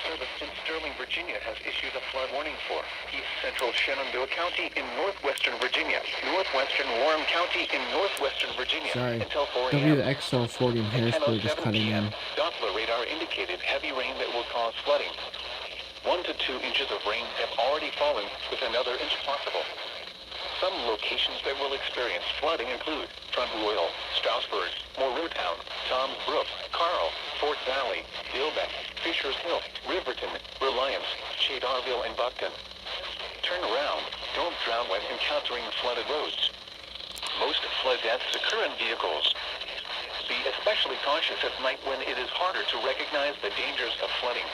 Service in Sterling, Virginia has issued a flood warning for East Central Shenandoah County in northwestern Virginia, northwestern Warren County in northwestern Virginia until 4 a.m. WXL40 in Harrisburg is cutting in. Doppler radar indicated heavy rain that will cause flooding. 1 to 2 inches of rain have already fallen, with another inch possible. Some locations that will experience flooding include Front Royal, Strasburg, Morrowtown, Toms Brook, Carl, Fort Valley, Dillbeck, Fishers Hill, Riverton, Reliance, Shadarville, and Buckton. Turn around. Don't drown when encountering flooded roads. Most flood deaths occur in vehicles. Be especially cautious at night when it is harder to recognize the dangers of flooding.